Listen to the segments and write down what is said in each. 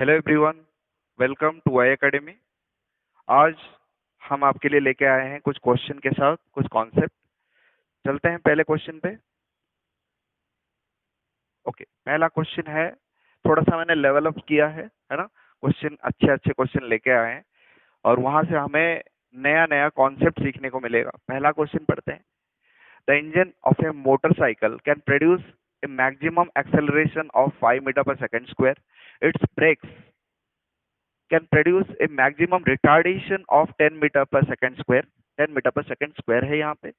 Hello everyone, welcome to Y academy. आज हम आपके लिए लेके आए हैं कुछ क्वेश्चन के साथ कुछ कॉन्सेप्ट। चलते हैं पहले क्वेश्चन पे। ओके, पहला क्वेश्चन है, थोड़ा सा मैंने लेवल अप किया है ना। क्वेश्चन अच्छे अच्छे क्वेश्चन लेके आए हैं और वहां से हमें नया नया कॉन्सेप्ट सीखने को मिलेगा। पहला क्वेश्चन पढ़ते हैं। The engine of a motorcycle can produce a maximum acceleration of 5 metre per second square. Its brakes can produce a maximum retardation of 10 metre per second square. 10 metre per second square है यहाँ पे।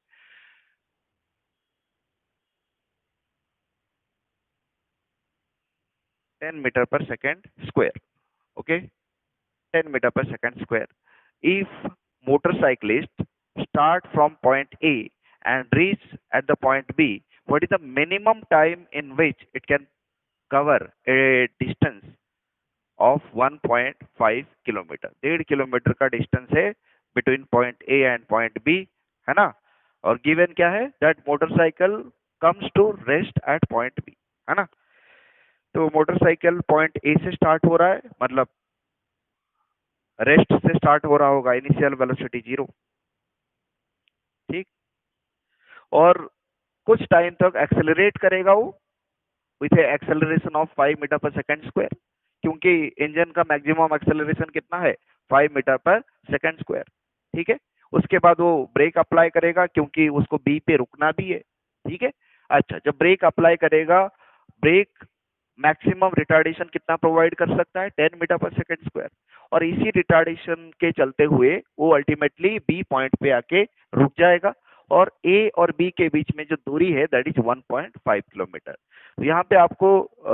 10 metre per second square. Okay, 10 metre per second square. If motorcyclist start from point A and reach at the point B, what is the minimum time in which it can cover a distance of 1.5 kilometre? 1.5 kilometre का distance है between point A and point B, है ना। और given क्या है? That motorcycle comes to rest at point B, है ना। तो मोटरसाइकिल पॉइंट ए से स्टार्ट हो रहा है, मतलब रेस्ट से स्टार्ट हो रहा होगा, इनिशियल वेलोसिटी 0, ठीक। और कुछ टाइम तक एक्सेलरेट करेगा वो with acceleration of 5 metre per second square, क्योंकि इंजन का मैक्सिमम एक्सेलरेशन कितना है? 5 मीटर पर सेकेंड स्क्वायर, ठीक है। उसके बाद वो ब्रेक अप्लाई करेगा क्योंकि उसको बी पे रुकना भी है, ठीक है। अच्छा, जब ब्रेक अप्लाई करेगा, ब्रेक मैक्सिमम रिटार्डेशन कितना प्रोवाइड कर सकता है? 10 मीटर पर सेकेंड स्क्वायर। और इसी रिटार्डेशन के चलते हुए वो अल्टीमेटली बी पॉइंट पे आके रुक जाएगा और ए और बी के बीच में जो दूरी है दैट इज 1.5 किलोमीटर। तो यहाँ पे आपको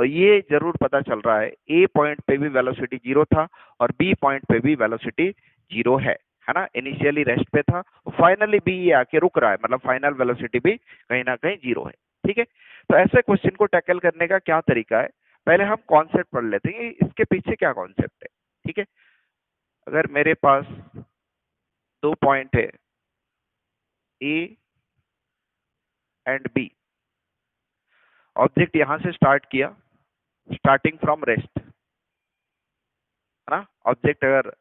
ये जरूर पता चल रहा है, ए पॉइंट पे भी वेलोसिटी 0 था और बी पॉइंट पे भी वेलोसिटी 0 है ना। इनिशियली रेस्ट पे था, फाइनली बी ये आके रुक रहा है, मतलब फाइनल वेलोसिटी भी कहीं ना कहीं 0 है, ठीक है। तो ऐसे क्वेश्चन को टैकल करने का क्या तरीका है? पहले हम कॉन्सेप्ट पढ़ लेते हैं, इसके पीछे क्या कॉन्सेप्ट है, ठीक है। अगर मेरे पास दो पॉइंट है ए एंड बी, ऑब्जेक्ट यहां से स्टार्ट किया, स्टार्टिंग फ्रॉम रेस्ट, है ना। ऑब्जेक्ट अगर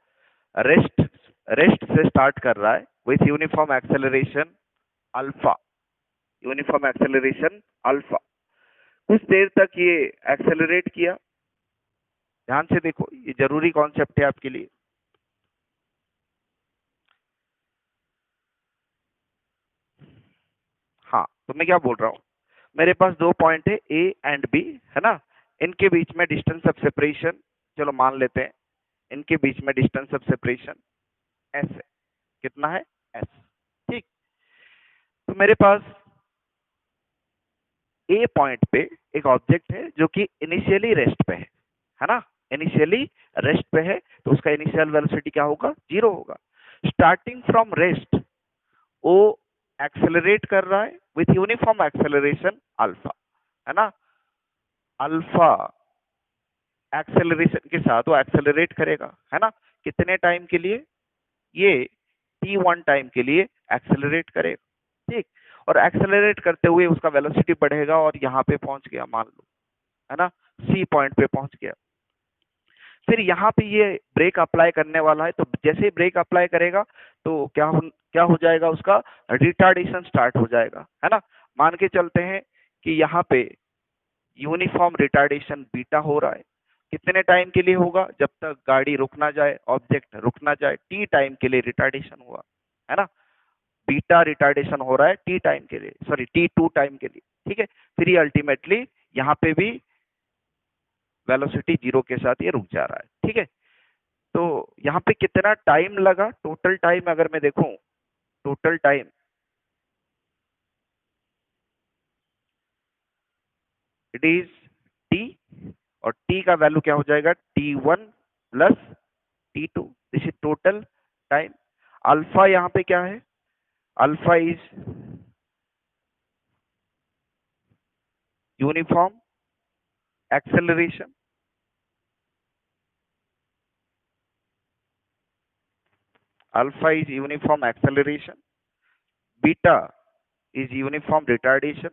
रेस्ट रेस्ट से स्टार्ट कर रहा है with uniform acceleration alpha, uniform acceleration alpha, कुछ देर तक ये एक्सेलरेट किया। ध्यान से देखो, ये जरूरी कॉन्सेप्ट है आपके लिए। हाँ, तो मैं क्या बोल रहा हूं, मेरे पास दो पॉइंट है ए एंड बी, है ना। इनके बीच में डिस्टेंस ऑफ सेपरेशन, चलो मान लेते हैं इनके बीच में डिस्टेंस ऑफ सेपरेशन एस है। कितना है? एस, ठीक। तो मेरे पास ए पॉइंट पे एक ऑब्जेक्ट है जो कि इनिशियली रेस्ट पे है ना। इनिशियली रेस्ट पे है तो उसका इनिशियल वेलोसिटी क्या होगा? 0 होगा। स्टार्टिंग फ्रॉम रेस्ट वो एक्सेलरेट कर रहा है विथ यूनिफॉर्म एक्सेलरेशन अल्फा, है ना। अल्फा एक्सेलरेशन के साथ वो एक्सेलरेट करेगा, है ना। कितने टाइम के लिए? ये t1 टाइम के लिए एक्सेलरेट करेगा, ठीक। और एक्सेलरेट करते हुए उसका वेलोसिटी बढ़ेगा और यहाँ पे पहुंच गया, मान लो, है ना, सी पॉइंट पे पहुंच गया। फिर यहाँ पे ये ब्रेक अप्लाई करने वाला है, तो जैसे ही ब्रेक अप्लाई करेगा तो क्या हो जाएगा? उसका रिटार्डेशन स्टार्ट हो जाएगा, है ना। मान के चलते हैं कि यहाँ पे यूनिफॉर्म रिटार्डेशन बीटा हो रहा है। कितने टाइम के लिए होगा? जब तक गाड़ी रुक ना जाए, ऑब्जेक्ट रुक ना जाए, टी टाइम के लिए रिटार्डेशन हुआ, है ना। बीटा रिटार्डेशन हो रहा है टी टाइम के लिए, सॉरी T2 टाइम के लिए, ठीक है। फिर ये अल्टीमेटली यहाँ पे भी वेलोसिटी 0 के साथ ये रुक जा रहा है, ठीक है। तो यहाँ पे कितना टाइम लगा? टोटल टाइम अगर मैं देखूं, total time it is T, और टी का वैल्यू क्या हो जाएगा? T1 plus T2, this is total time. Alpha यहाँ पे क्या है? Alpha is uniform acceleration, alpha is uniform acceleration, beta is uniform retardation,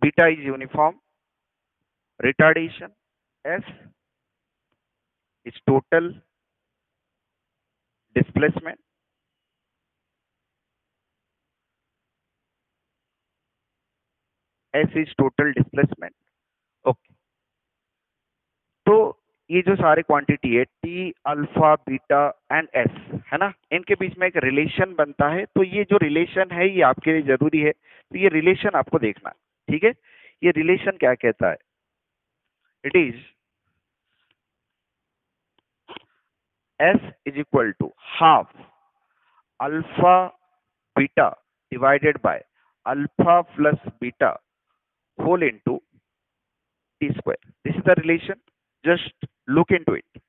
beta is uniform retardation, S is total displacement, S is total displacement. Okay, तो ये जो सारे quantity है T, alpha, beta and S, है ना, इनके बीच में एक रिलेशन बनता है। तो ये जो रिलेशन है ये आपके लिए जरूरी है, तो ये रिलेशन आपको देखना है, ठीक है। ये रिलेशन क्या कहता है? It is S is equal to half alpha beta divided by alpha plus beta whole into T square. This is the relation, just look into it.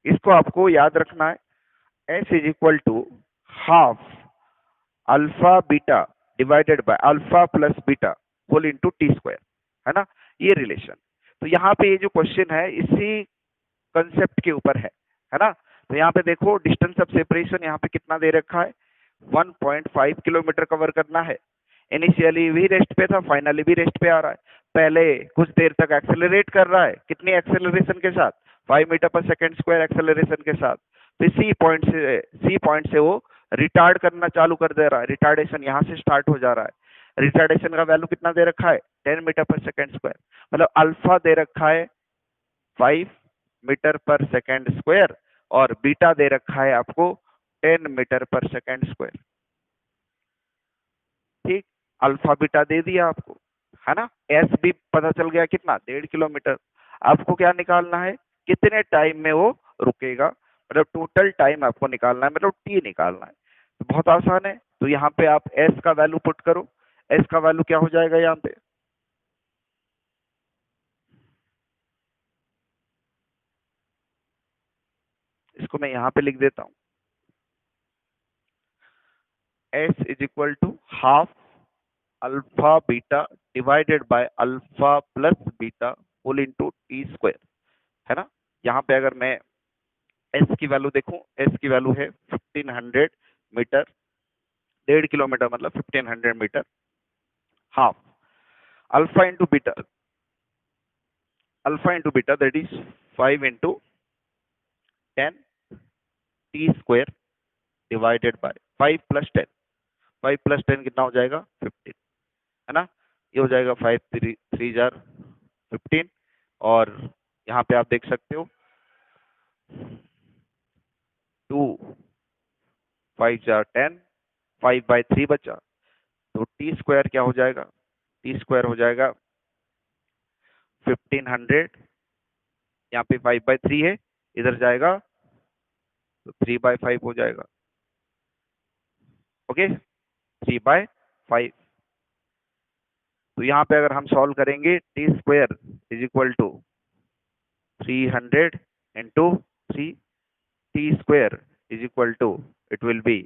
इसको आपको याद रखना है। S is equal to half alpha beta divided by alpha plus beta whole into T square, है ना, ये relation. तो यहाँ पे ये जो क्वेश्चन है इसी कंसेप्ट के ऊपर है ना। तो यहाँ पे देखो डिस्टेंस ऑफ सेपरेशन यहाँ पे कितना दे रखा है, 1.5 किलोमीटर कवर करना है। इनिशियली भी रेस्ट पे था, फाइनली भी रेस्ट पे आ रहा है। पहले कुछ देर तक एक्सेलरेट कर रहा है, कितनी एक्सेलरेशन के साथ, 5 मीटर पर सेकंड स्क्वायर एक्सेलरेशन के साथ। तो सी पॉइंट से वो रिटार्ड करना चालू कर दे रहा है, रिटार्डेशन यहाँ से स्टार्ट हो जा रहा है। रिटार्डेशन का वैल्यू कितना दे रखा है, 10 मीटर पर सेकंड स्क्वायर, मतलब अल्फा दे रखा है 5 मीटर पर सेकंड स्क्वायर और बीटा दे रखा है आपको 10 मीटर पर सेकंड स्क्वायर। ठीक, अल्फा बीटा दे दिया आपको, है ना। एस भी पता चल गया कितना, 1.5 किलोमीटर। आपको क्या निकालना है, कितने टाइम में वो रुकेगा, मतलब टोटल टाइम आपको निकालना है, मतलब टी निकालना है। तो बहुत आसान है। तो यहाँ पे आप एस का वैल्यू पुट करो। एस का वैल्यू क्या हो जाएगा यहाँ पे, इसको मैं यहाँ पे लिख देता हूँ। S is equal to half alpha beta divided by alpha plus beta whole into T square, है ना। यहाँ पे अगर मैं एस की वैल्यू देखूं, एस की वैल्यू है 1500 मीटर, 1.5 किलोमीटर मतलब 1500 metre. Half alpha into beta that is 5 into 10 T square divided by 5 plus 10, 5 plus 10 कितना हो जाएगा 15, है ना। ये हो जाएगा 5 3 जार 15, और यहाँ पे आप देख सकते हो 2 5 जार 10, 5 बाय 3 बचा। तो टी स्क्वायर क्या हो जाएगा, टी स्क्वायर हो जाएगा 1500, यहाँ पे 5 बाय 3 है, इधर जाएगा तो 3 बाय 5 हो जाएगा। Okay, 3 by 5। तो यहाँ पे अगर हम सॉल्व करेंगे, T square is equal to 300 into 3, T square is equal to, it will be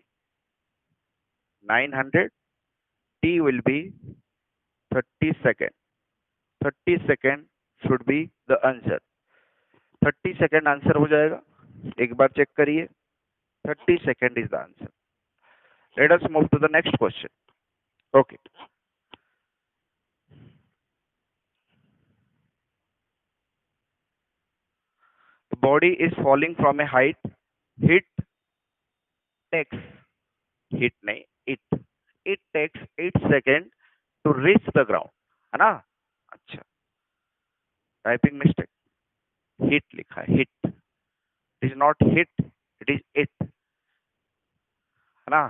900, T will be 30 second, 30 second should be the answer. 30 second answer हो जाएगा, एक बार चेक करिए, 30 second is the answer. Let us move to the next question. Okay, the body is falling from a height, hit takes, hit नहीं, it takes 8 seconds to reach the ground, है ना। अच्छा, typing mistake, hit लिखा है, hit, it is not hit, it is it, है ना।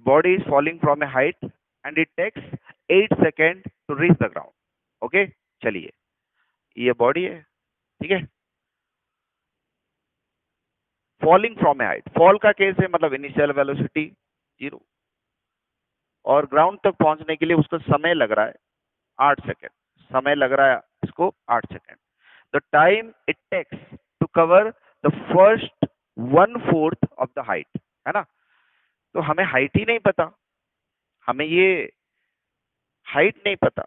Body is falling from a height and it takes 8 second to reach the ground. Okay, चलिए, ये body है, ठीक है। Falling from a height, fall का केस है, मतलब इनिशियल वेलोसिटी 0, और ग्राउंड तक पहुंचने के लिए उसको समय लग रहा है 8 सेकेंड, समय लग रहा है इसको 8 second. The time it takes to cover the first 1/4 of the height, है ना। तो हमें हाइट ही नहीं पता, हमें ये हाइट नहीं पता।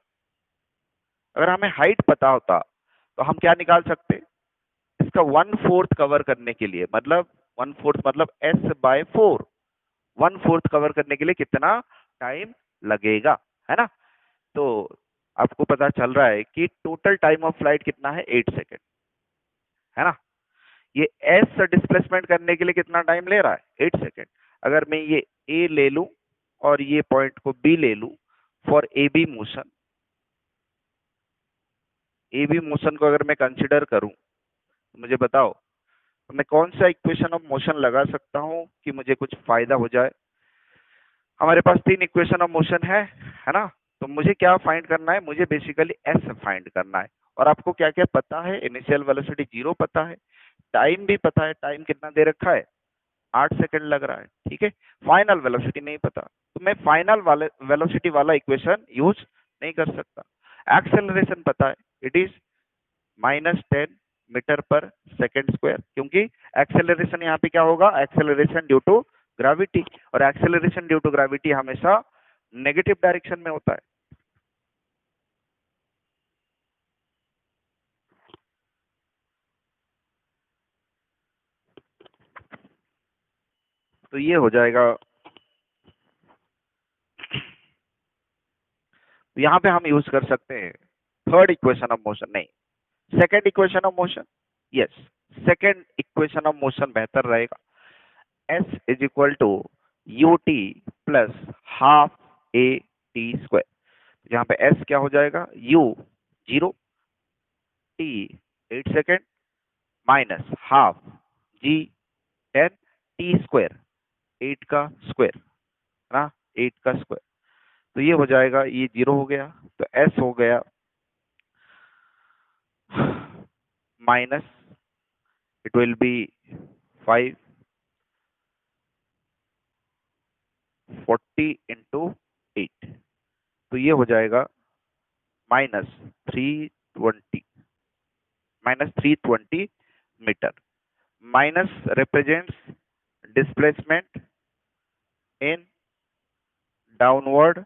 अगर हमें हाइट पता होता तो हम क्या निकाल सकते, इसका 1/4 कवर करने के लिए, मतलब 1/4 मतलब s/4, 1/4 कवर करने के लिए कितना टाइम लगेगा, है ना। तो आपको पता चल रहा है कि टोटल टाइम ऑफ फ्लाइट कितना है, 8 सेकेंड, है ना। ये एस डिस्प्लेसमेंट करने के लिए कितना टाइम ले रहा है, 8 सेकेंड। अगर मैं ये ए ले लूं और ये पॉइंट को बी ले लूं for A B motion, A B motion को अगर मैं कंसिडर करूं तो मुझे बताओ तो मैं कौन सा इक्वेशन ऑफ मोशन लगा सकता हूं कि मुझे कुछ फायदा हो जाए। हमारे पास 3 इक्वेशन ऑफ मोशन है ना। तो मुझे क्या फाइंड करना है, मुझे बेसिकली एस फाइंड करना है। और आपको क्या क्या पता है, इनिशियल वेलोसिटी 0 पता है, टाइम भी पता है, टाइम कितना दे रखा है, 8 सेकंड लग रहा है, ठीक है। फाइनल वेलोसिटी नहीं पता, तो मैं फाइनल वाले वेलोसिटी वाला इक्वेशन यूज नहीं कर सकता। एक्सेलरेशन पता है, it is -10 metre per second square, क्योंकि एक्सेलरेशन यहाँ पे क्या होगा, एक्सेलरेशन ड्यू टू ग्रेविटी, और एक्सेलरेशन ड्यू टू ग्रेविटी हमेशा नेगेटिव डायरेक्शन में होता है। तो ये हो जाएगा, तो यहाँ पे हम यूज कर सकते हैं थर्ड इक्वेशन ऑफ मोशन, नहीं second equation of motion. Yes, second equation of motion बेहतर रहेगा। S is equal to U T plus half A T square. यहाँ पे एस क्या हो जाएगा, U 0, T 8 second, minus half G 10, T square 8 का square, है ना, 8 का स्क्वायर। तो ये हो जाएगा, ये 0 हो गया, तो एस हो गया minus, it will be 540 into 8, तो ये हो जाएगा -320, -320 metre. Minus represents displacement in downward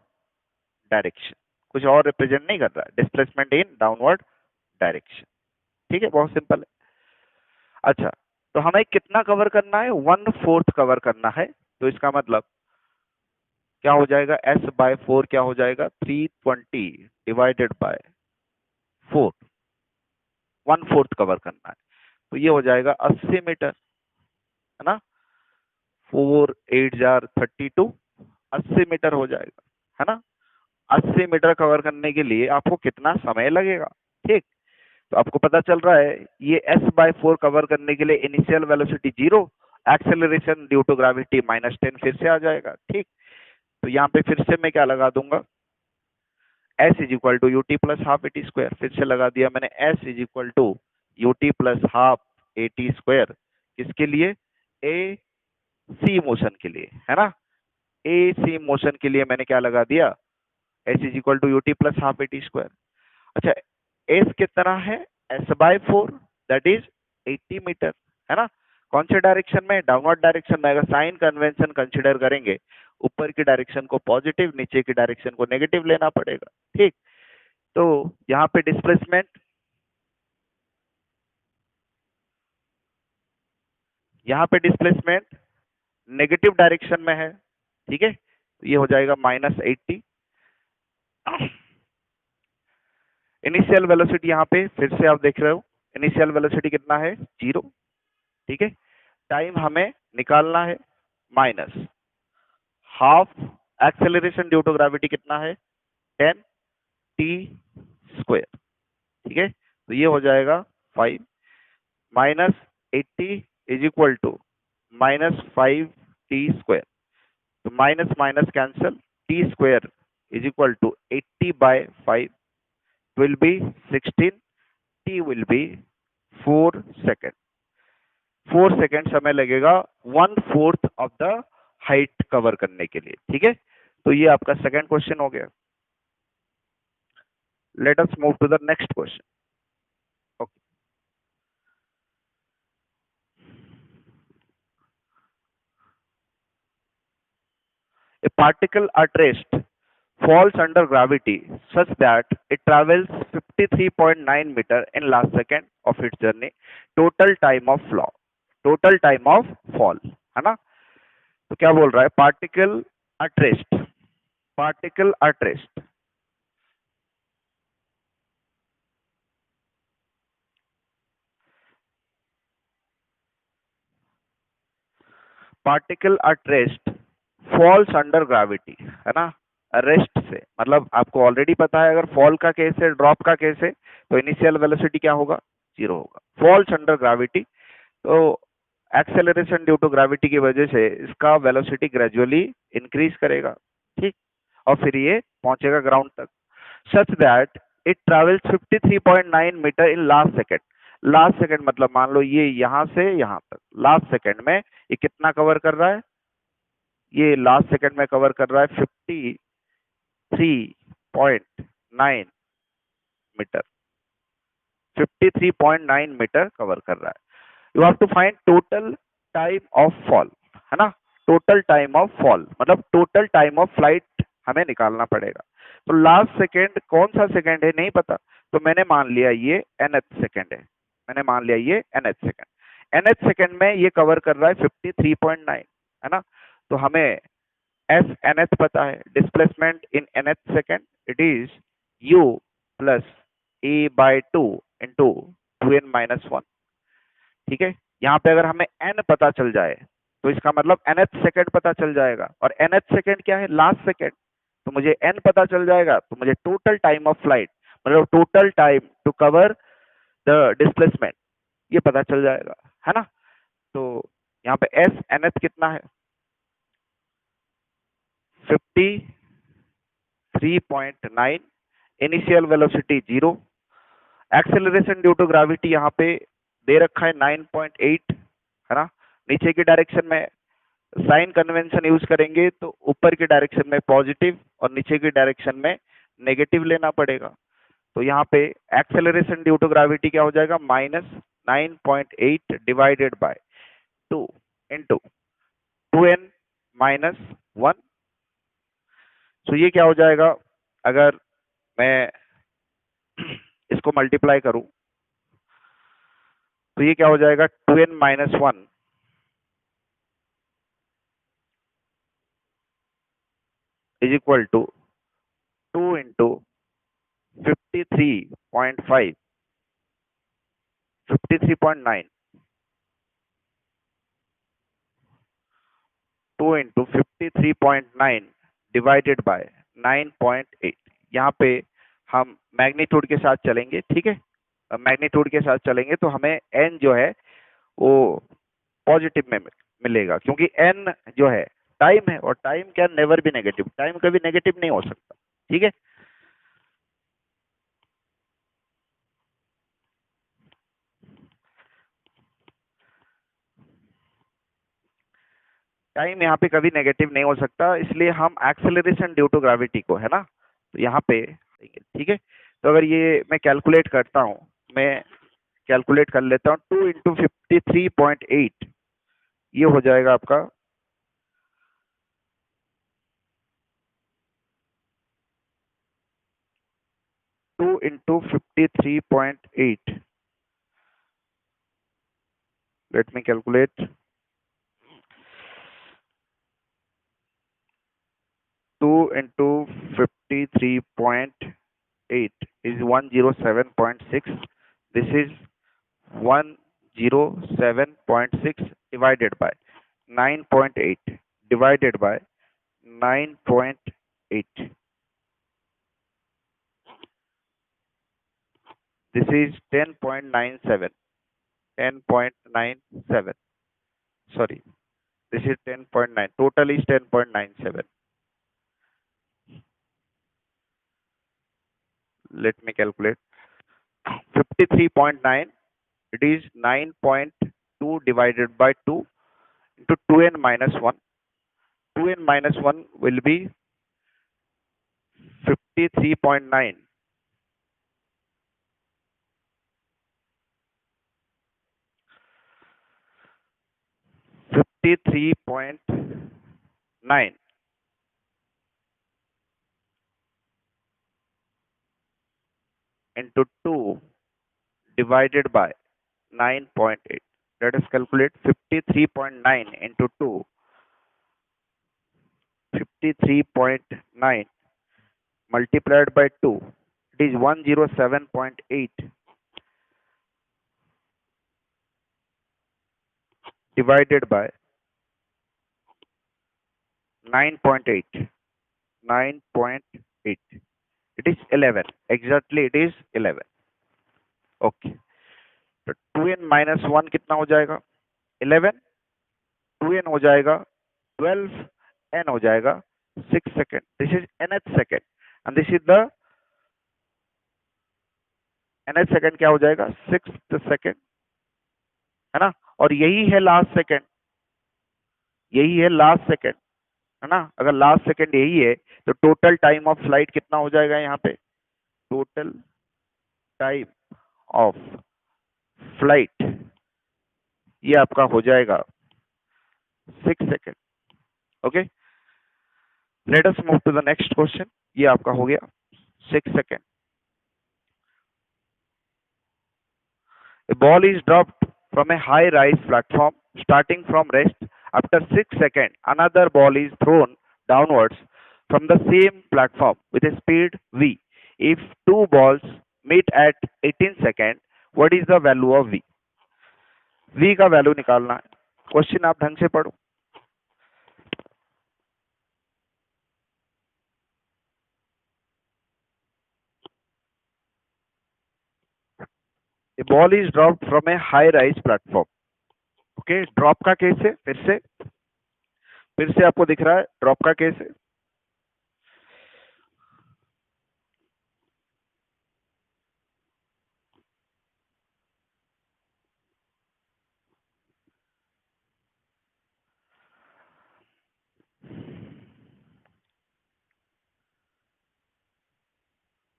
direction, कुछ और रिप्रेजेंट नहीं कर रहा है, डिस्प्लेसमेंट इन डाउनवर्ड डायरेक्शन, ठीक है, बहुत सिंपल है। अच्छा, तो हमें कितना कवर करना है, 1/4 कवर करना है। तो इसका मतलब क्या हो जाएगा, S/4 क्या हो जाएगा, 320 डिवाइडेड बाय 4, 1/4 कवर करना है। तो ये हो जाएगा 80 मीटर, है ना, 4 8 जार 32, 80 मीटर हो जाएगा, है ना। 80 मीटर कवर करने के लिए आपको कितना समय लगेगा, ठीक। तो आपको पता चल रहा है ये S/4 कवर करने के लिए initial velocity 0, acceleration due to gravity -10 फिर से आ जाएगा, ठीक। तो यहाँ पे फिर से मैं क्या लगा दूंगा, S is equal to U T plus half A T square, फिर से लगा दिया मैंने, S is equal to U T plus half A T square, किसके लिए, ए सी मोशन के लिए, है ना। ए सी मोशन के लिए मैंने क्या लगा दिया, S is equal to U T plus half A T square. अच्छा, एस कितना है, S/4, दैट इज 80 मीटर, है ना। कौन से डायरेक्शन में, डाउनवर्ड डायरेक्शन में। अगर साइन कन्वेंशन कंसिडर करेंगे, ऊपर की डायरेक्शन को पॉजिटिव, नीचे की डायरेक्शन को नेगेटिव लेना पड़ेगा, ठीक। तो यहाँ पे डिस्प्लेसमेंट, यहाँ पे डिस्प्लेसमेंट नेगेटिव डायरेक्शन में है, ठीक है। तो ये हो जाएगा -80। इनिशियल वेलोसिटी यहाँ पे फिर से आप देख रहे हो, इनिशियल वेलोसिटी कितना है, 0, ठीक है। टाइम हमें निकालना है, minus half acceleration due to gravity कितना है, 10 टी स्क्वायर, ठीक है। तो ये हो जाएगा 5 -80 is equal to -5 T square. तो minus minus cancel, T square is equal to 80/5 will be 16, T will be 4 second. 4 second समय लगेगा 1/4 ऑफ द हाइट कवर करने के लिए, ठीक है। तो ये आपका सेकंड क्वेश्चन हो गया। Let us move to the next question. Okay, a particle at rest falls under gravity such that it travels 53.9 meter in last second of its journey. Total time of fall, total time of fall, है ना। तो क्या बोल रहा है, particle at rest, particle at rest, particle at rest falls under gravity, है ना। Rest से मतलब आपको ऑलरेडी पता है, अगर फॉल का केस है, ड्रॉप का केस है, तो इनिशियल वेलोसिटी क्या होगा, 0 होगा। फॉल्स अंडर ग्रेविटी, तो एक्सेलरेशन ड्यू टू ग्रेविटी की वजह से इसका वेलोसिटी ग्रेजुअली इंक्रीज करेगा, ठीक। और फिर ये पहुंचेगा ग्राउंड तक, such that it travels 53.9 metre in last second. Last second मतलब मान लो ये यहां से यहां तक लास्ट सेकंड में ये कितना कवर कर रहा है, ये लास्ट सेकंड में कवर कर रहा है 53.9 मीटर, 53.9 मीटर कवर कर रहा है। You have to find total time of fall, है ना। टोटल टाइम ऑफ फॉल मतलब टोटल टाइम ऑफ फ्लाइट हमें निकालना पड़ेगा। तो लास्ट सेकेंड कौन सा सेकेंड है नहीं पता, तो मैंने मान लिया ये nth सेकेंड है, मैंने मान लिया ये nth सेकेंड। nth सेकेंड में ये कवर कर रहा है 53.9, है ना। तो हमें एस nth पता है, displacement in nth second it is u plus a by 2 into 2n-1, ठीक है। यहाँ पे अगर हमें n पता चल जाए तो इसका मतलब nth सेकंड पता चल जाएगा, और nth सेकंड क्या है, लास्ट सेकंड। तो मुझे n पता चल जाएगा, तो मुझे टोटल टाइम ऑफ फ्लाइट मतलब total time to cover the displacement ये पता चल जाएगा, है ना। तो यहाँ पे s nth कितना है, 53.9, initial velocity 0, acceleration due to gravity यहाँ पे दे रखा है 9.8, है ना। नीचे की डायरेक्शन में साइन कन्वेंशन यूज करेंगे तो ऊपर की डायरेक्शन में पॉजिटिव और नीचे की डायरेक्शन में नेगेटिव लेना पड़ेगा। तो यहाँ पे एक्सेलरेशन ड्यू टू ग्रेविटी क्या हो जाएगा, -9.8 डिवाइडेड बाय 2 इंटू 2n-1। तो ये क्या हो जाएगा, अगर मैं इसको मल्टीप्लाई करूं तो ये क्या हो जाएगा, 2n-1 is equal to 2 into 53.5 53.9, 2 into 53.9 divided by 9.8। यहाँ पे हम मैग्नीट्यूड के साथ चलेंगे, ठीक है। मैग्नीट्यूड के साथ चलेंगे तो हमें n जो है वो पॉजिटिव में मिलेगा, क्योंकि n जो है टाइम है, और टाइम क्या, नेवर भी नेगेटिव, टाइम कभी नेगेटिव नहीं हो सकता, ठीक है। टाइम यहाँ पे कभी नेगेटिव नहीं हो सकता, इसलिए हम एक्सेलरेशन ड्यू टू ग्रेविटी को, है ना, तो यहाँ पे, ठीक है। तो अगर ये मैं कैलकुलेट करता हूँ, मैं कैलकुलेट कर लेता हूँ, 2 इंटू 53.8 ये हो जाएगा आपका 2 into 53.8, late me calculate, 2 into 53.8 is 107.6. This is 107.6 divided by 9.8 divided by 9.8. This is 10.97. 10.97. Sorry, this is 10.9. Total is 10.97. Let me calculate. 53.9, it is 9.2 divided by 2 into 2n-1. 2n-1 will be 53.9. 53.9 into 2 divided by 9.8. Let us calculate 53.9 into 2. 53.9 multiplied by 2. It is 107.8 divided by 9.8, 9.8, it is 11, exactly it is 11. Okay, तो 2n-1 कितना हो जाएगा? 11, 2n हो जाएगा 12, n हो जाएगा 6 second, this is nth second, and this is the nth second क्या हो जाएगा? 6th सेकेंड, है ना? और यही है लास्ट सेकेंड, यही है लास्ट सेकेंड, है ना? अगर लास्ट सेकेंड यही है तो टोटल टाइम ऑफ फ्लाइट कितना हो जाएगा यहाँ पे? टोटल टाइम ऑफ फ्लाइट ये आपका हो जाएगा 6 second. Okay, let us move to the next question. ये आपका हो गया 6 second. A ball is dropped from a high-rise platform starting from rest. After 6 seconds, another ball is thrown downwards from the same platform with a speed v. If two balls meet at 18 seconds, what is the value of v? v का value निकालना है. Question आप ढंग से पढ़ो. A ball is dropped from a high-rise platform. Okay, drop का case है. फिर से आपको दिख रहा है ड्रॉप का केस है.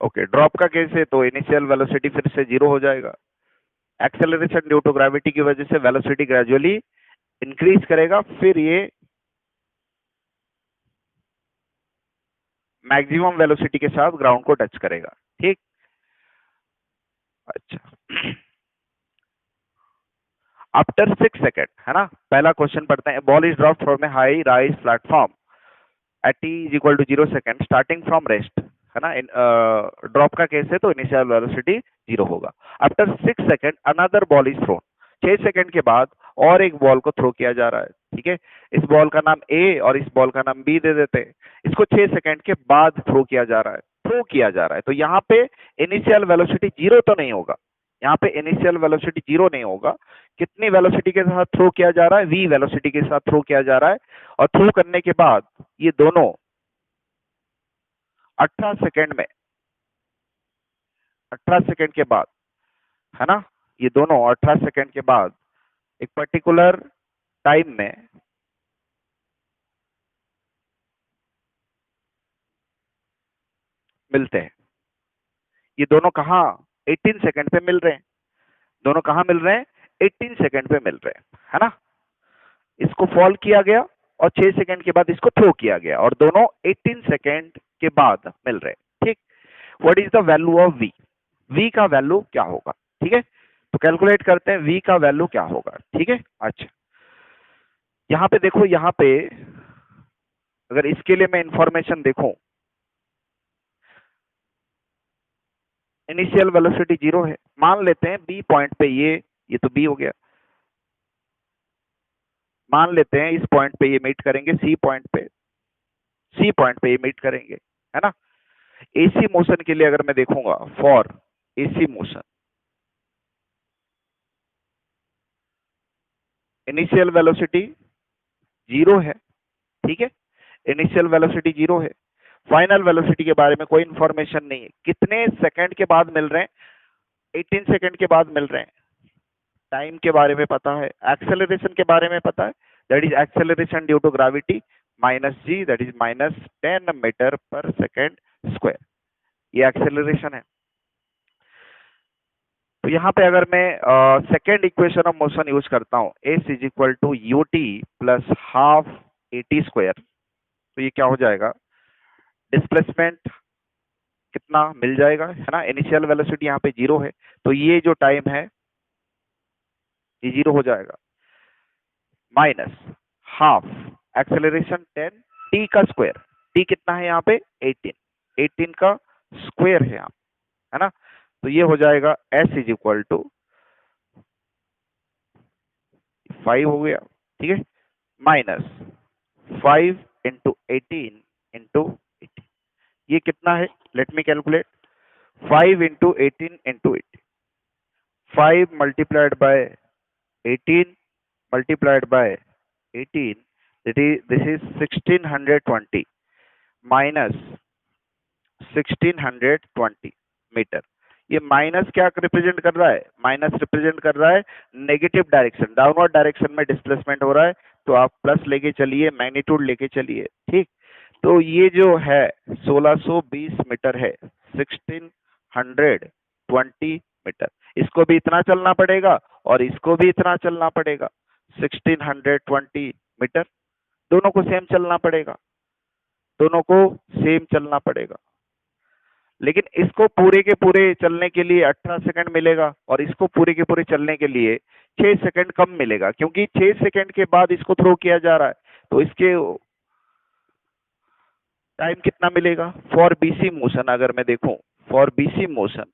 ओके, ड्रॉप का केस है तो इनिशियल वेलोसिटी फिर से 0 हो जाएगा. एक्सेलरेशन ड्यू टू ग्रेविटी की वजह से वेलोसिटी ग्रेजुअली इंक्रीज करेगा, फिर ये मैक्सिमम वेलोसिटी के साथ ग्राउंड को टच करेगा. ठीक, अच्छा. आफ्टर 6 सेकेंड, है ना? पहला क्वेश्चन पढ़ते हैं. Ball is drop from a high rise platform at t is equal to 0 second starting from rest, है ना? ड्रॉप का केस है तो इनिशियल वेलोसिटी 0 होगा. After 6 second another ball is throne. 6 second के बाद और एक बॉल को थ्रो किया जा रहा है. ठीक है, इस बॉल का नाम ए और इस बॉल का नाम बी दे देते हैं. इसको 6 सेकेंड के बाद थ्रो किया जा रहा है, तो यहाँ पे इनिशियल वेलोसिटी 0 तो नहीं होगा. यहाँ पे इनिशियल वेलोसिटी 0 नहीं होगा. कितनी वेलोसिटी के साथ थ्रो किया जा रहा है? v वेलोसिटी के साथ थ्रो किया जा रहा है. और थ्रो करने के बाद ये दोनों 18 सेकेंड में, 18 सेकेंड के बाद, है ना, ये दोनों 18 सेकेंड के बाद एक पर्टिकुलर टाइम में मिलते हैं. ये दोनों कहाँ? 18 सेकेंड पे मिल रहे हैं. दोनों कहाँ मिल रहे हैं? 18 सेकेंड पे मिल रहे हैं, है ना? इसको फॉल किया गया और 6 सेकेंड के बाद इसको थ्रो किया गया और दोनों 18 सेकेंड के बाद मिल रहे हैं. ठीक, what is the value of v? v का वैल्यू क्या होगा? ठीक है, तो कैलकुलेट करते हैं v का वैल्यू क्या होगा. ठीक है, अच्छा. यहाँ पे देखो, यहाँ पे अगर इसके लिए मैं इंफॉर्मेशन देखूं, इनिशियल वेलोसिटी 0 है. मान लेते हैं बी पॉइंट पे ये तो बी हो गया. मान लेते हैं इस पॉइंट पे ये मीट करेंगे, सी पॉइंट पे ये मीट करेंगे, है ना? एसी मोशन के लिए अगर मैं देखूंगा, for AC motion initial velocity 0 है. ठीक है, इनिशियल वेलोसिटी 0 है. फाइनल वेलोसिटी के बारे में कोई इंफॉर्मेशन नहीं है. कितने सेकंड के बाद मिल रहे हैं? 18 सेकंड के बाद मिल रहे हैं. टाइम के बारे में पता है, एक्सेलरेशन के बारे में पता है, that is acceleration due to gravity minus G, that is minus 10 metre per second square. ये एक्सेलरेशन है. तो यहाँ पे अगर मैं second equation of motion use करता हूँ, S is equal to U T plus half A T square, तो ये क्या हो जाएगा? डिस्प्लेसमेंट कितना मिल जाएगा, है ना? इनिशियल वेलोसिटी यहाँ पे 0 है, तो ये जो टाइम है ये 0 हो जाएगा. माइनस हाफ एक्सेलरेशन 10 टी का स्क्वायर. टी कितना है यहाँ पे? 18. 18 का स्क्वायर है यहाँ, है ना? तो ये हो जाएगा एस इज इक्वल टू 5 हो गया. ठीक है, माइनस 5 इंटू 18 इंटू 18, ये कितना है? Let me calculate. 5 into 18 into 18, 5 multiplied by 18 multiplied by 18, this is 1620 minus 1620 metre. ये माइनस क्या रिप्रेजेंट कर रहा है? माइनस रिप्रेजेंट कर रहा है नेगेटिव डायरेक्शन, डाउनवर्ड डायरेक्शन में डिस्प्लेसमेंट हो रहा है, तो आप प्लस लेके चलिए, मैग्नीट्यूड लेके चलिए, ठीक। तो ये जो है 1620 मीटर है, 1620 मीटर। इसको भी इतना चलना पड़ेगा और इसको भी इतना चलना पड़ेगा, 1620 मीटर। दोनों को सेम चलना पड़ेगा, दोनों को सेम चलना पड़ेगा। लेकिन इसको पूरे के पूरे चलने के लिए 18 सेकंड मिलेगा और इसको पूरे के पूरे चलने के लिए 6 सेकंड कम मिलेगा, क्योंकि 6 सेकंड के बाद इसको थ्रो किया जा रहा है, तो इसके टाइम कितना मिलेगा? फॉर बीसी मोशन अगर मैं देखूं, फॉर बीसी मोशन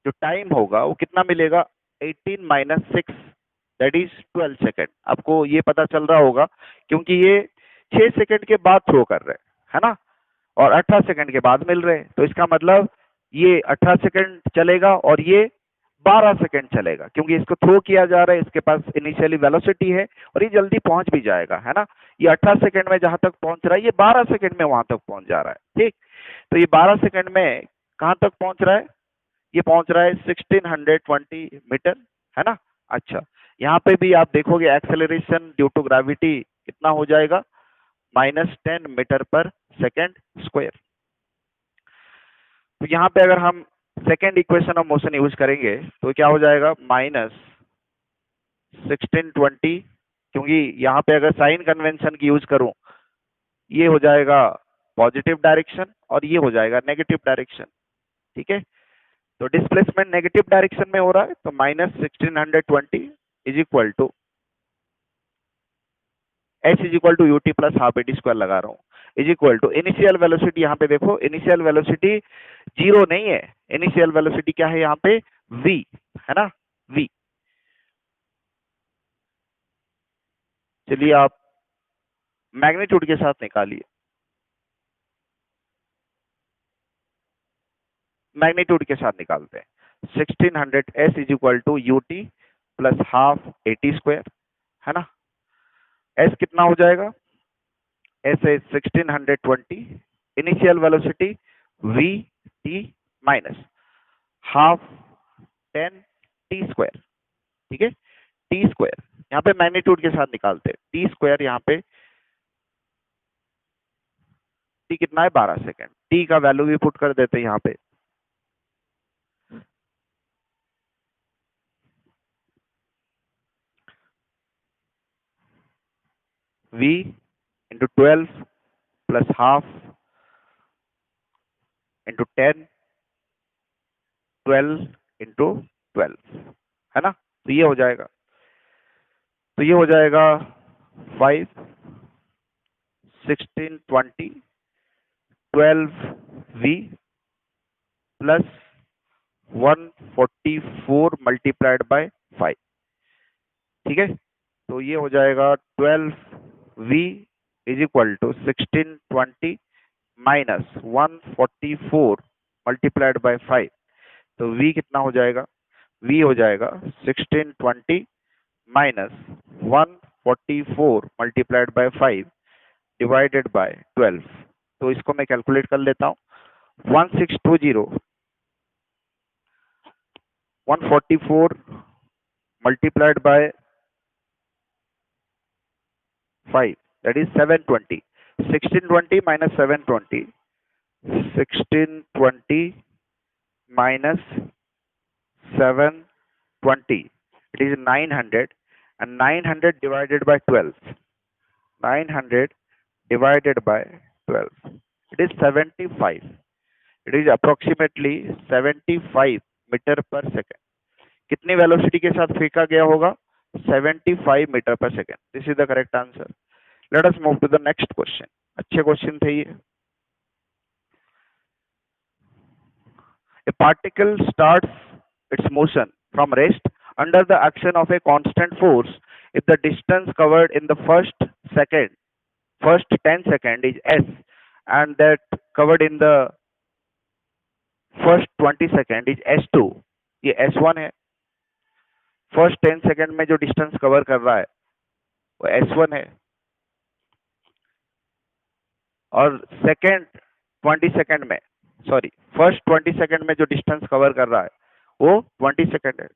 जो टाइम होगा वो कितना मिलेगा? 18 माइनस 6 दैट इज 12 सेकेंड। आपको ये पता चल रहा होगा क्योंकि ये 6 सेकंड के बाद थ्रो कर रहे हैं, है ना, और 18 सेकंड के बाद मिल रहे हैं, तो इसका मतलब ये 18 सेकंड चलेगा और ये 12 सेकंड चलेगा, क्योंकि इसको थ्रो किया जा रहा है, इसके पास इनिशियली वेलोसिटी है और ये जल्दी पहुंच भी जाएगा, है ना। ये 18 सेकंड में जहां तक पहुंच रहा है, ये 12 सेकंड में वहां तक पहुंच जा रहा है, ठीक। तो ये 12 सेकंड में कहां तक पहुंच रहा है? ये पहुंच रहा है 1620 मीटर, है ना। अच्छा, यहाँ पे भी आप देखोगे एक्सेलरेशन ड्यू टू ग्रेविटी कितना हो जाएगा? -10 मीटर पर सेकेंड स्क्वायर। तो यहाँ पे अगर हम second equation of motion use करेंगे तो क्या हो जाएगा? -1620, क्योंकि यहाँ पे अगर साइन कन्वेंशन की यूज करूं, ये हो जाएगा पॉजिटिव डायरेक्शन और ये हो जाएगा नेगेटिव डायरेक्शन, ठीक है। तो डिस्प्लेसमेंट नेगेटिव डायरेक्शन में हो रहा है, तो -1620 is equal to h is equal to UT plus half AT square लगा रहा हूँ, is equal to initial velocity. यहाँ पे देखो इनिशियल वेलोसिटी 0 नहीं है, इनिशियल वेलोसिटी क्या है यहाँ पे? v, है ना, v। चलिए आप मैग्नीट्यूड के साथ निकालिए, मैग्नीट्यूड के साथ निकालते हैं। 1600 s is equal to UT plus half AT square, है ना। s कितना हो जाएगा? s है 1620, initial velocity v t minus half 10 T square, ठीक है, टी स्क्वायर। यहाँ पे मैग्नीट्यूड के साथ निकालते हैं, टी स्क्वायर यहाँ पे टी कितना है? 12 सेकंड। टी का वैल्यू भी पुट कर देते हैं यहाँ पे, v into 12 plus half into 10, 12 into 12, है ना। तो ये हो जाएगा, तो ये हो जाएगा 5 1620 12v प्लस 144 मल्टीप्लाइड बाय 5, ठीक है। तो ये हो जाएगा 12v is equal to 1620 minus 144 multiplied by 5। तो v कितना हो जाएगा? v हो जाएगा 1620 minus 144 multiplied by 5 divided by 12। तो इसको मैं कैलकुलेट कर लेता हूँ। 1620 144 multiplied by 5, that is 720. 1620 minus 720, 1620 minus 720, it is 900, and 900 divided by 12, 900 divided by 12, it is 75. It is approximately 75 metre per second. कितनी वेलोसिटी के साथ फेंका गया होगा? 75 metre per second. This is the correct answer. Let us move to the next question. अच्छे question थे ये। A particle starts its motion from rest under the action of a constant force if the distance covered in the first second, first 10 second is S, and that covered in the first 20 second is S2, ये S1 है। First 10 second में जो distance cover कर रहा है वो S1 है, और सेकंड 20 सेकंड में, सॉरी, फर्स्ट 20 सेकंड में जो डिस्टेंस कवर कर रहा है वो 20 सेकंड है।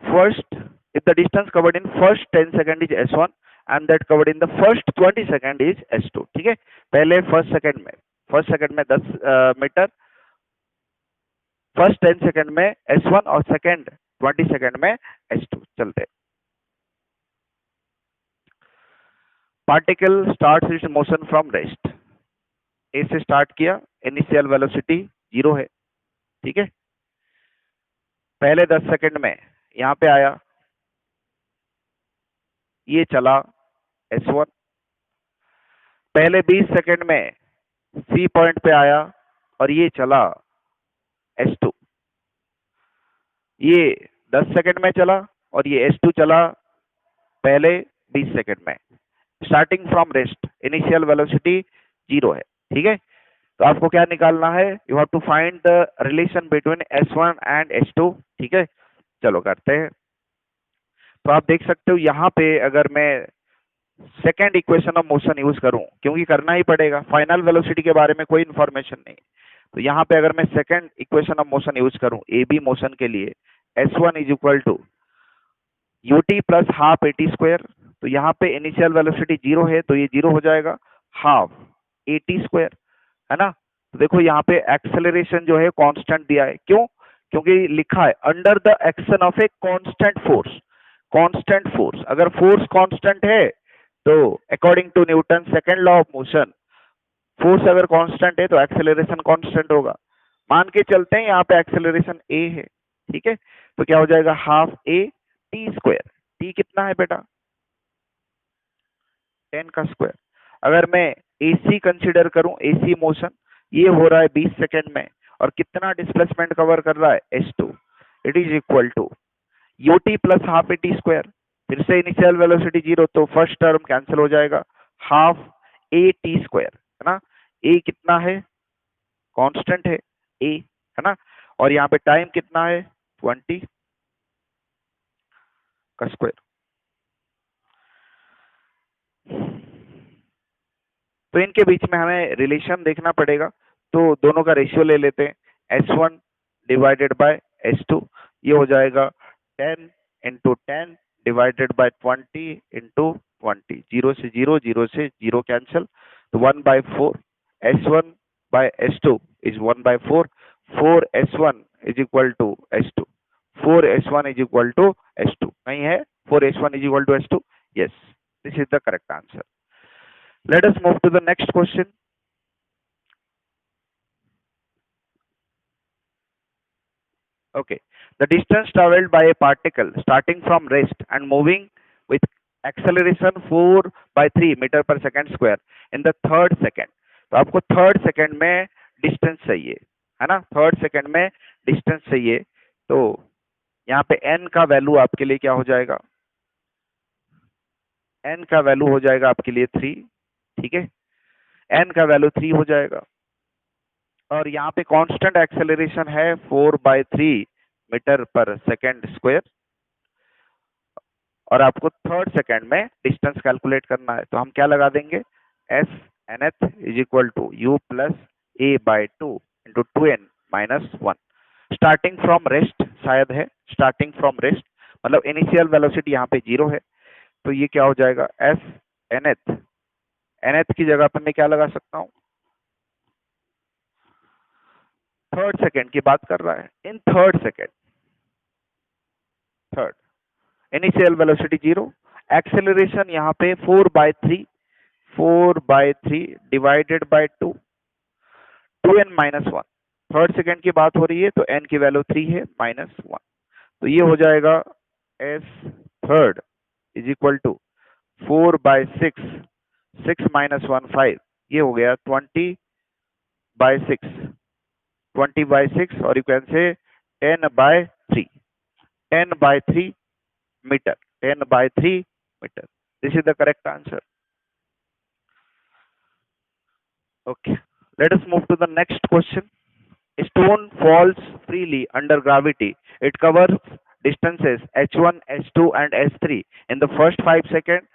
First, if the distance covered in first 10 second is S1 and that covered in the first 20 second is S2, ठीक है। पहले फर्स्ट सेकंड में 10 मीटर, फर्स्ट 10 सेकंड में S1 और सेकंड 20 सेकंड में S2। चलते हैं। Particle starts its motion from rest, A से स्टार्ट किया, इनिशियल वेलोसिटी 0 है, ठीक है। पहले 10 सेकंड में यहाँ पे आया, ये चला S1। पहले 20 सेकंड में सी पॉइंट पे आया और ये चला S2। ये 10 सेकंड में चला और ये S2 चला पहले 20 सेकंड में। Starting from rest, initial velocity 0 है, ठीक है। तो आपको क्या निकालना है, you have to find the relation between S1 and S2, ठीक है। चलो करते हैं। तो आप देख सकते हो यहाँ पे अगर मैं second equation of motion use करूं, क्योंकि करना ही पड़ेगा, फाइनल वेलोसिटी के बारे में कोई इंफॉर्मेशन नहीं, तो यहाँ पे अगर मैं second equation of motion use करूं ए बी मोशन के लिए, S1 is equal to ut plus half AT square. तो यहाँ पे इनिशियल वेलोसिटी 0 है तो ये 0 हो जाएगा, हाफ AT स्क्वायर, है ना। तो देखो यहाँ पे एक्सेलरेशन जो है कांस्टेंट दिया है, क्यों? क्योंकि लिखा है under the action of a constant force. Constant force, अगर फोर्स कांस्टेंट है तो according to Newton second law of motion, force अगर कांस्टेंट है तो एक्सेलरेशन कांस्टेंट होगा। मान के चलते हैं यहाँ पे एक्सेलरेशन a है, ठीक है। तो क्या हो जाएगा, हाफ AT स्क्वायर। t कितना है बेटा, 10 का स्क्वायर। अगर मैं AC कंसिडर करूं, AC मोशन, ये हो रहा है 20 सेकेंड में और कितना डिस्प्लेसमेंट कवर कर रहा है, S2। It is equal to ut plus half AT square. फिर से इनिशियल वेलोसिटी 0 तो फर्स्ट टर्म कैंसिल हो जाएगा, हाफ AT स्क्वायर, है ना। a कितना है, कांस्टेंट है a, है ना। और यहाँ पे टाइम कितना है, 20 का स्क्वायर। तो इनके बीच में हमें रिलेशन देखना पड़ेगा, तो दोनों का रेशियो ले लेते हैं, S1 डिवाइडेड बाय S2। ये हो जाएगा 10 इंटू 10 डिवाइडेड बाय 20 इंटू 20। 0 से 0, 0 से 0 कैंसिल, तो 1/4। S1 by S2 is 1/4। 4S1 is equal to S2। 4S1 is equal to S2 नहीं है, 4S1 is equal to S2। Yes, this is the correct answer. Let us move to the next question. Okay, the distance traveled by a particle starting from rest and moving with acceleration 4/3 meter per second square in the third second. तो आपको third second में distance चाहिए, है ना। Third second में distance चाहिए, तो यहाँ पे n का वैल्यू आपके लिए क्या हो जाएगा, n का वैल्यू हो जाएगा आपके लिए 3, ठीक है। n का वैल्यू 3 हो जाएगा और यहाँ पे कांस्टेंट एक्सेलरेशन है 4/3 मीटर पर सेकेंड स्क्वायर, और आपको थर्ड सेकेंड में डिस्टेंस कैलकुलेट करना है। तो हम क्या लगा देंगे, S nth is equal to u plus a/2 into 2n minus 1। Starting from rest शायद है, स्टार्टिंग फ्रॉम रेस्ट मतलब इनिशियल वेलोसिटी यहाँ पे 0 है, तो ये क्या हो जाएगा, S nth। nth की जगह पर मैं क्या लगा सकता हूँ, थर्ड सेकेंड की बात कर रहा है, in third second, third initial velocity 0, acceleration यहाँ पे 4/3 divided by 2, 2n minus 1। Third second की बात हो रही है तो n की वैल्यू 3 है, -1। तो ये हो जाएगा S third is equal to 4/6, 6 minus 1 5, ये हो गया 20/6, 20/6, और you can say 10/3, 10/3 metre. 10/3 metre. This is the correct answer. Okay. Let us move to the next question. A stone falls freely under gravity. It covers distances h1, h2, and h3 in the first 5 seconds,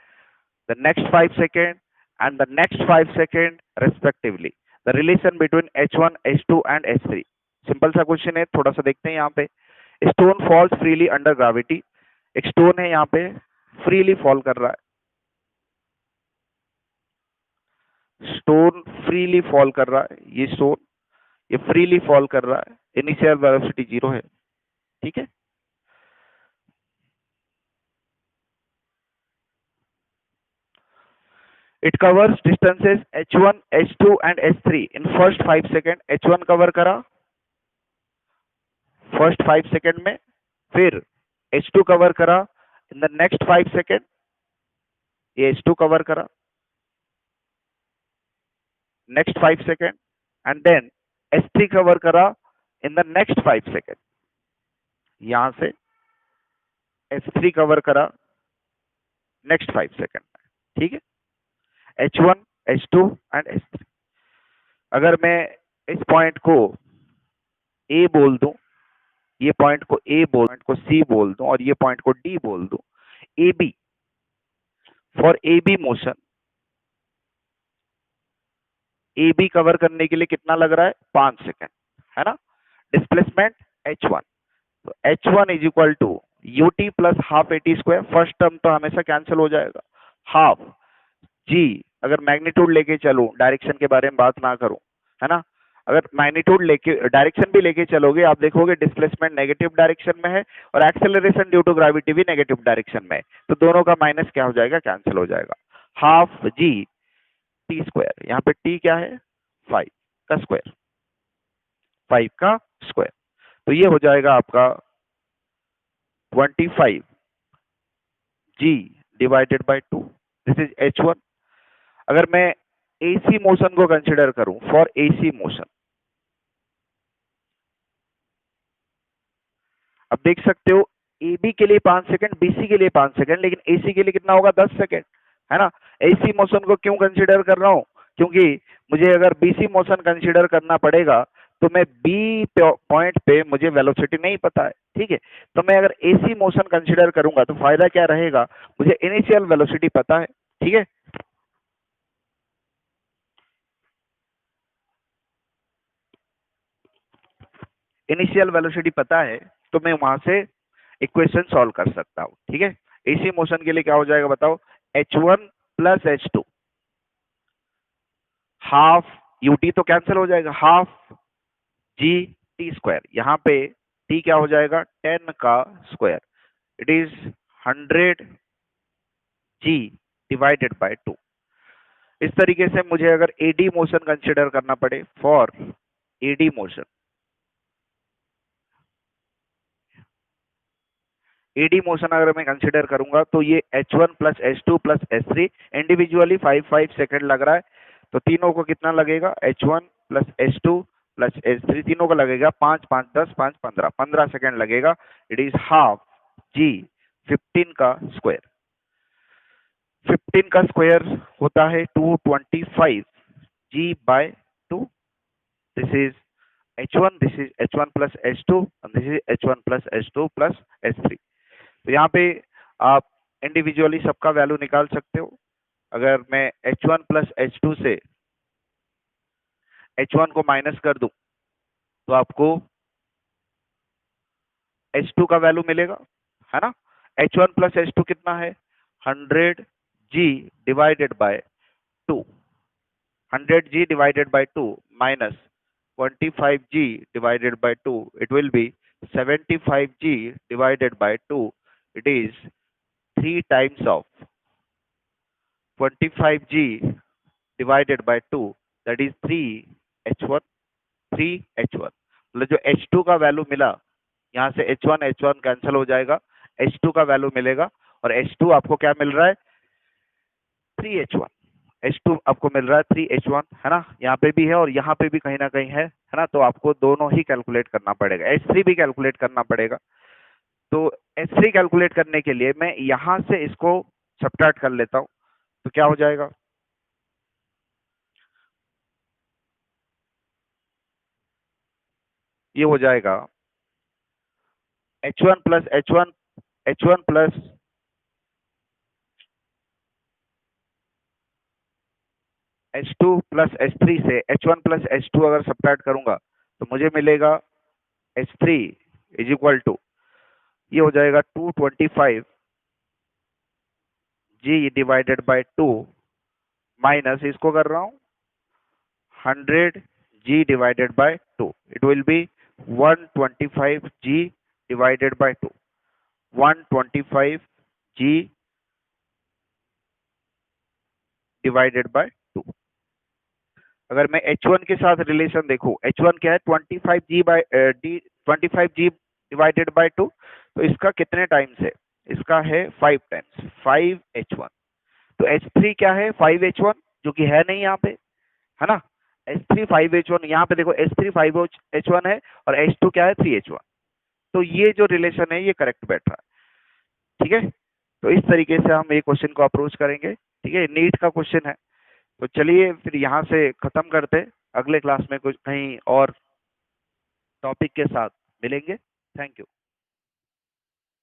the next 5 seconds, and the next 5 seconds respectively. The relation between h1, h2, and h3. Simple सा question है, थोड़ा सा देखते हैं यहाँ पे. Stone falls freely under gravity. एक stone है यहाँ पे, फ्रीली फॉल कर रहा है. स्टोन फ्रीली फॉल कर रहा है. ये स्टोन ये फ्रीली फॉल कर रहा है. इनिशियल वेलोसिटी 0 है. ठीक है. It covers distances h1, h2 and h3 in first 5 second. h1 cover करा फर्स्ट 5 सेकेंड में, फिर h2 कवर करा इन द नेक्स्ट 5 सेकेंड. ये h2 कवर करा next 5 second, and then h3 cover करा इन द नेक्स्ट 5 सेकेंड. यहां से h3 cover करा नेक्स्ट 5 सेकेंड में. ठीक है. h1, h2 and h3. अगर मैं इस पॉइंट को A बोल दूं, ये पॉइंट को A बोल, पॉइंट को C बोल दूं, और ये पॉइंट को D बोल दूं. AB, for AB motion, AB cover करने के लिए कितना लग रहा है? 5 सेकेंड, है ना. डिस्प्लेसमेंट h1, तो h1 is equal to ut plus half at square. First term तो हमेशा कैंसिल हो जाएगा. हाफ g, अगर मैग्नीट्यूड लेके चलूं, डायरेक्शन के बारे में बात ना करूं, है ना. अगर मैग्नीट्यूड लेके डायरेक्शन भी लेके चलोगे, आप देखोगे डिस्प्लेसमेंट नेगेटिव डायरेक्शन में है और एक्सेलरेशन ड्यू टू ग्रेविटी भी नेगेटिव डायरेक्शन में है. तो दोनों का माइनस क्या हो जाएगा? कैंसिल हो जाएगा. हाफ g t स्क्वायर, यहाँ पे t क्या है? 5 का स्क्वायर, 5 का स्क्वायर. तो ये हो जाएगा आपका 25 g divided by 2. This is h1. अगर मैं AC मोशन को कंसिडर करूं, फॉर AC मोशन, अब देख सकते हो AB के लिए 5 सेकंड, BC के लिए 5 सेकंड, लेकिन AC के लिए कितना होगा? 10 सेकंड, है ना. AC मोशन को क्यों कंसिडर कर रहा हूं? क्योंकि मुझे अगर BC मोशन कंसिडर करना पड़ेगा तो मैं B पॉइंट पे मुझे वेलोसिटी नहीं पता है. ठीक है. तो मैं अगर AC मोशन कंसिडर करूंगा तो फायदा क्या रहेगा? मुझे इनिशियल वेलोसिटी पता है. ठीक है. इनिशियल वेलोसिटी पता है तो मैं वहां से इक्वेशन सॉल्व कर सकता हूं. ठीक है. एसी मोशन के लिए क्या हो जाएगा बताओ? h1 plus h2, half ut तो कैंसिल हो जाएगा, हाफ g t स्क्वायर. यहाँ पे t क्या हो जाएगा? 10 का square. It is 100 g divided by 2. इस तरीके से मुझे अगर एडी मोशन कंसिडर करना पड़े, for AD motion, AD motion अगर मैं कंसिडर करूंगा तो ये h1 plus h2 plus h3 individually 5 second लग रहा है. तो तीनों को कितना लगेगा? h1 plus h2 plus h3, तीनों का लगेगा 5 5 10 5 15 सेकंड लगेगा. इट इज हाफ g 15 का स्क्वायर. 15 का स्क्वायर होता है 225 g by 2. This is h1, this is h1 plus h2, and this is h1 plus h2 plus h3. तो यहाँ पे आप इंडिविजुअली सबका वैल्यू निकाल सकते हो. अगर मैं h1 प्लस h2 से h1 को माइनस कर दूं तो आपको h2 का वैल्यू मिलेगा, है ना. h1 प्लस h2 कितना है? 100 g divided by 2. 100 g divided by 2 minus 25 g divided by 2, it will B 75 g divided by 2. It is 3 times of 25g divided by 2, that is 3h1. 3h1 मतलब जो h2 का value मिला, यहाँ से h1 cancel हो जाएगा, h2 का value मिलेगा, और h2 आपको क्या मिल रहा है? 3h1. h2 आपको मिल रहा है 3h1, है ना. यहाँ पे भी है और यहाँ पे भी कहीं ना कहीं है ना. तो आपको दोनों ही कैलकुलेट करना पड़ेगा, h3 भी कैलकुलेट करना पड़ेगा. तो H3 कैलकुलेट करने के लिए मैं यहां से इसको सब्ट्रैक्ट कर लेता हूं, तो क्या हो जाएगा, ये हो जाएगा H1 plus H1 plus H2 plus H3 से H1 प्लस H2 अगर सब्ट्रैक्ट करूंगा तो मुझे मिलेगा H3 इज इक्वल टू, ये हो जाएगा 225 G डिवाइडेड बाय 2 माइनस इसको कर रहा हूं 100 G divided by 2. It will be 125 G divided by 2. 125 G divided by 2. अगर मैं H1 के साथ रिलेशन देखूं, H1 क्या है 25 G by D 25 G divided by 2, तो इसका कितने टाइम्स है, इसका है 5 टाइम्स 5H1। तो H3 क्या है 5H1 जो कि है नहीं यहाँ पे, है ना। H3 5H1, यहाँ पे देखो H3 5H1 है और H2 क्या है 3H1। तो ये जो रिलेशन है ये करेक्ट बैठ रहा है, ठीक है। तो इस तरीके से हम ये क्वेश्चन को अप्रोच करेंगे, ठीक है, नीट का क्वेश्चन है। तो चलिए फिर यहाँ से खत्म करते, अगले क्लास में कुछ कहीं और टॉपिक के साथ मिलेंगे। Thank you.